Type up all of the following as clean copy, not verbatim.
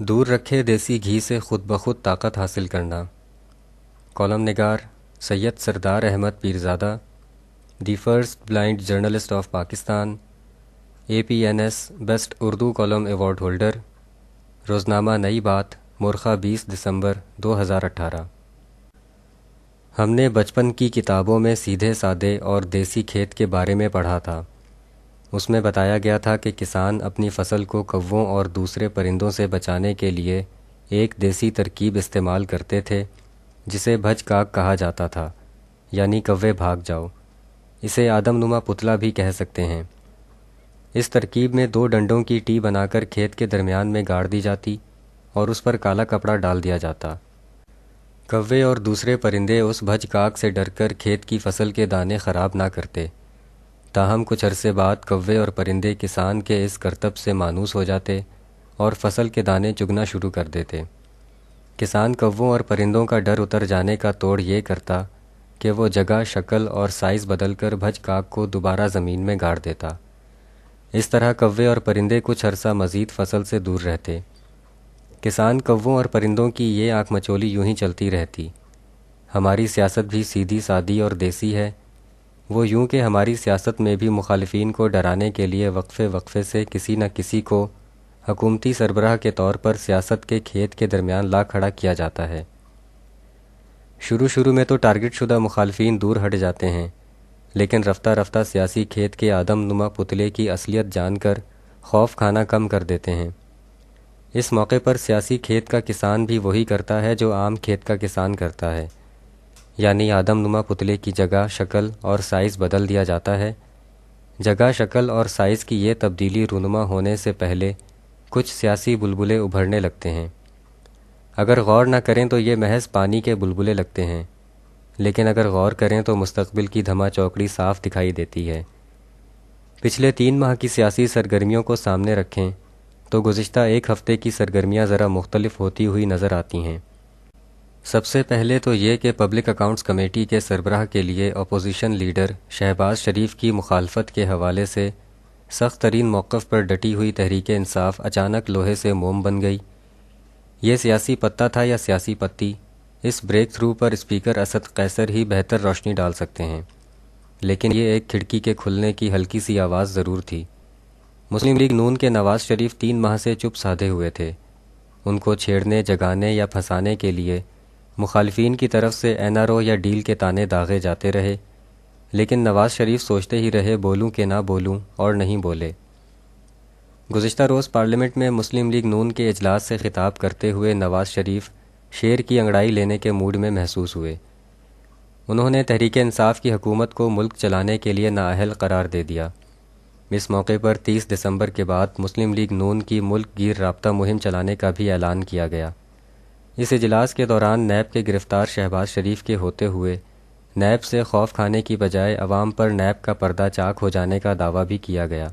دور رکھے دیسی گھی سے خود بخود طاقت حاصل کرنا۔ کالم نگار Syed Sardar Ahmed Pirzada, the first blind journalist of Pakistan, APNS best Urdu column award holder, روزنامہ نئی بات، مورخہ 20 دسمبر 2018۔ ہم نے بچپن کی کتابوں میں سیدھے سادے اور دیسی کھیت کے بارے میں پڑھا تھا۔ اس میں بتایا گیا تھا کہ کسان اپنی فصل کو کووں اور دوسرے پرندوں سے بچانے کے لیے ایک دیسی ترکیب استعمال کرتے تھے جسے بھج کاک کہا جاتا تھا، یعنی کوے بھاگ جاؤ۔ اسے آدم نما پتلا بھی کہہ سکتے ہیں۔ اس ترکیب میں 2 ڈنڈوں کی ٹی بنا کر کھیت کے درمیان میں گاڑ دی جاتی اور اس پر کالا کپڑا ڈال دیا جاتا۔ کوے اور دوسرے پرندے اس بھج کاک سے ڈر کر کھیت کی فصل کے دانے خراب نہ کرتے۔ تاہم کچھ عرصے بعد کوے اور پرندے کسان کے اس کرتب سے مانوس ہو جاتے اور فصل کے دانے چگنا شروع کر دیتے۔ کسان کووں اور پرندوں کا ڈر اتر جانے کا توڑ یہ کرتا کہ وہ جگہ، شکل اور سائز بدل کر بھج کاک کو دوبارہ زمین میں گاڑ دیتا۔ اس طرح کوے اور پرندے کچھ عرصہ مزید فصل سے دور رہتے۔ کسان کووں اور پرندوں کی یہ آنکھ مچولی یوں ہی چلتی رہتی۔ ہماری سیاست بھی سیدھی سادی اور دیسی ہے۔ وہ یوں کہ ہماری سیاست میں بھی مخالفین کو ڈرانے کے لیے وقفے وقفے سے کسی نہ کسی کو حکومتی سربراہ کے طور پر سیاست کے کھیت کے درمیان لا کھڑا کیا جاتا ہے۔ شروع میں تو ٹارگٹ شدہ مخالفین دور ہٹ جاتے ہیں، لیکن رفتہ رفتہ سیاسی کھیت کے آدم نما پتلے کی اصلیت جان کر خوف کھانا کم کر دیتے ہیں۔ اس موقع پر سیاسی کھیت کا کسان بھی وہی کرتا ہے جو عام کھیت کا کسان کرتا ہے، یعنی آدم نما پتلے کی جگہ، شکل اور سائز بدل دیا جاتا ہے۔ جگہ، شکل اور سائز کی یہ تبدیلی رونما ہونے سے پہلے کچھ سیاسی بلبلے ابھرنے لگتے ہیں۔ اگر غور نہ کریں تو یہ محض پانی کے بلبلے لگتے ہیں، لیکن اگر غور کریں تو مستقبل کی دھما چوکڑی صاف دکھائی دیتی ہے۔ پچھلے 3 ماہ کی سیاسی سرگرمیوں کو سامنے رکھیں تو گزشتہ 1 ہفتے کی سرگرمیاں ذرا مختلف ہوتی ہوئی نظر آتی ہیں۔ سب سے پہلے تو یہ کہ پبلک اکاؤنٹس کمیٹی کے سربراہ کے لیے اپوزیشن لیڈر شہباز شریف کی مخالفت کے حوالے سے سخت ترین موقف پر ڈٹی ہوئی تحریک انصاف اچانک لوہے سے موم بن گئی۔ یہ سیاسی پتہ تھا یا سیاسی پتی، اس بریک تھرو پر اسپیکر اسد قیصر ہی بہتر روشنی ڈال سکتے ہیں، لیکن یہ ایک کھڑکی کے کھلنے کی ہلکی سی آواز ضرور تھی۔ مسلم لیگ نون کے نواز شریف 3 ماہ سے چپ سادھے ہوئے تھے۔ ان کو چھیڑنے، جگانے یا پھنسانے کے لیے مخالفین کی طرف سے NRO یا ڈیل کے تانے داغے جاتے رہے، لیکن نواز شریف سوچتے ہی رہے بولوں کہ نہ بولوں، اور نہیں بولے۔ گزشتہ روز پارلیمنٹ میں مسلم لیگ نون کے اجلاس سے خطاب کرتے ہوئے نواز شریف شیر کی انگڑائی لینے کے موڈ میں محسوس ہوئے۔ انہوں نے تحریک انصاف کی حکومت کو ملک چلانے کے لیے نااہل قرار دے دیا۔ اس موقع پر 30 دسمبر کے بعد مسلم لیگ نون کی ملک گیر رابطہ مہم چلانے کا بھی اعلان کیا گیا۔ اس اجلاس کے دوران نیب کے گرفتار شہباز شریف کے ہوتے ہوئے نیب سے خوف کھانے کی بجائے عوام پر نیب کا پردہ چاک ہو جانے کا دعویٰ بھی کیا گیا۔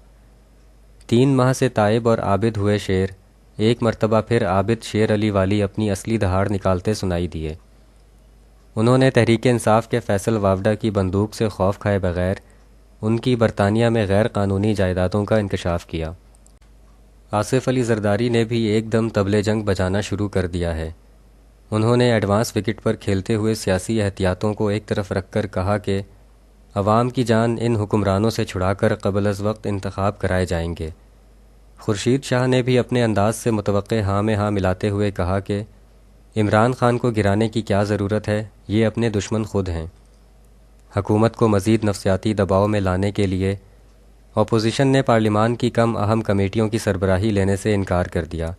3 ماہ سے تائب اور عابد ہوئے شیر ایک مرتبہ پھر عابد شیر علی والی اپنی اصلی دہاڑ نکالتے سنائی دیے۔ انہوں نے تحریک انصاف کے فیصل وافدہ کی بندوق سے خوف کھائے بغیر ان کی برطانیہ میں غیر قانونی جائیدادوں کا انکشاف کیا۔ آصف علی زرداری نے بھی ایک دم طبلِ جنگ بجانا شروع کر دیا ہے۔ انہوں نے ایڈوانس وکٹ پر کھیلتے ہوئے سیاسی احتیاطوں کو ایک طرف رکھ کر کہا کہ عوام کی جان ان حکمرانوں سے چھڑا کر قبل از وقت انتخاب کرائے جائیں گے۔ خورشید شاہ نے بھی اپنے انداز سے متوقع ہاں میں ہاں ملاتے ہوئے کہا کہ عمران خان کو گرانے کی کیا ضرورت ہے، یہ اپنے دشمن خود ہیں۔ حکومت کو مزید نفسیاتی دباؤ میں لانے کے لیے اپوزیشن نے پارلیمان کی کم اہم کمیٹیوں کی سربراہی لینے سے انکار کر دیا۔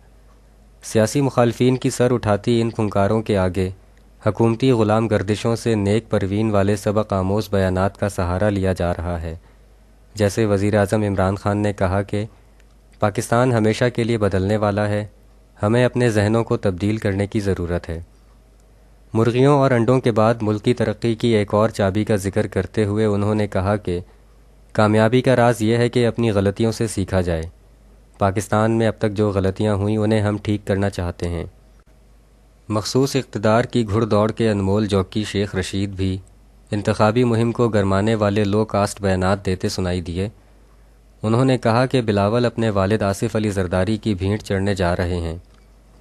سیاسی مخالفین کی سر اٹھاتی ان خنکاروں کے آگے حکومتی غلام گردشوں سے نیک پروین والے سبق آموز بیانات کا سہارا لیا جا رہا ہے، جیسے وزیر اعظم عمران خان نے کہا کہ پاکستان ہمیشہ کے لیے بدلنے والا ہے، ہمیں اپنے ذہنوں کو تبدیل کرنے کی ضرورت ہے۔ مرغیوں اور انڈوں کے بعد ملکی ترقی کی ایک اور چابی کا ذکر کرتے ہوئے انہوں نے کہا کہ کامیابی کا راز یہ ہے کہ اپنی غلطیوں سے سیکھا جائے۔ پاکستان میں اب تک جو غلطیاں ہوئیں انہیں ہم ٹھیک کرنا چاہتے ہیں۔ مخصوص اقتدار کی گھڑ دوڑ کے انمول جوکی شیخ رشید بھی انتخابی مہم کو گرمانے والے لو کاسٹ بیانات دیتے سنائی دیے۔ انہوں نے کہا کہ بلاول اپنے والد آصف علی زرداری کی بھینٹ چڑھنے جا رہے ہیں۔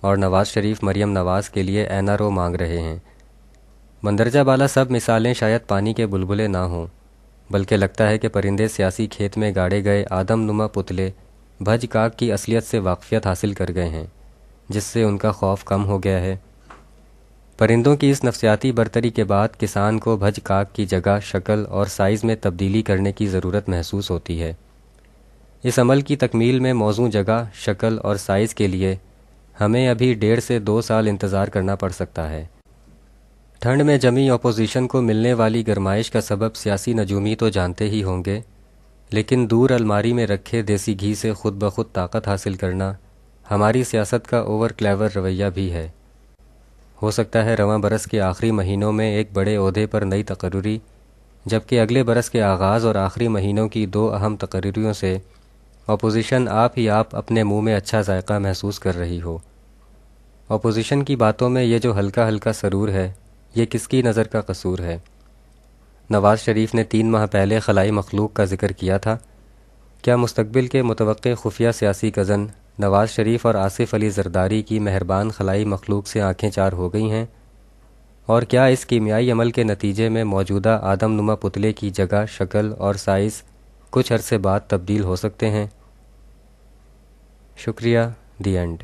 اور نواز شریف مریم نواز کے لیے NRO مانگ رہے ہیں۔ مندرجہ بالا سب مثالیں شاید پانی کے بلبلے نہ ہوں، بلکہ لگتا ہے کہ پرندے سیاسی کھیت میں گاڑے گئے آدم نما پتلے بھج کاک کی اصلیت سے واقفیت حاصل کر گئے ہیں، جس سے ان کا خوف کم ہو گیا ہے۔ پرندوں کی اس نفسیاتی برتری کے بعد کسان کو بھج کاک کی جگہ شکل اور سائز میں تبدیلی کرنے کی ضرورت محسوس ہوتی ہے۔ اس عمل کی تکمیل میں موزوں جگہ، شکل اور سائز کے لیے ہمیں ابھی 1.5 سے 2 سال انتظار کرنا پڑ سکتا ہے۔ ٹھنڈ میں جمی اپوزیشن کو ملنے والی گرمائش کا سبب سیاسی نجومی تو جانتے ہی ہوں گے، لیکن دور الماری میں رکھے دیسی گھی سے خود بخود طاقت حاصل کرنا ہماری سیاست کا اوور کلیور رویہ بھی ہے۔ ہو سکتا ہے رواں برس کے آخری مہینوں میں ایک بڑے عہدے پر نئی تقرری، جبکہ اگلے برس کے آغاز اور آخری مہینوں کی 2 اہم تقرریوں سے اپوزیشن آپ ہی آپ اپنے منہ میں اچھا ذائقہ محسوس کر رہی ہو۔ اپوزیشن کی باتوں میں یہ جو ہلکا ہلکا سرور ہے، یہ کس کی نظر کا قصور ہے؟ نواز شریف نے 3 ماہ پہلے خلائی مخلوق کا ذکر کیا تھا۔ کیا مستقبل کے متوقع خفیہ سیاسی کزن نواز شریف اور آصف علی زرداری کی مہربان خلائی مخلوق سے آنکھیں چار ہو گئی ہیں؟ اور کیا اس کیمیائی عمل کے نتیجے میں موجودہ آدم نما پتلے کی جگہ، شکل اور سائز کچھ عرصے بعد تبدیل ہو سکتے ہیں؟ شکریہ۔ The end.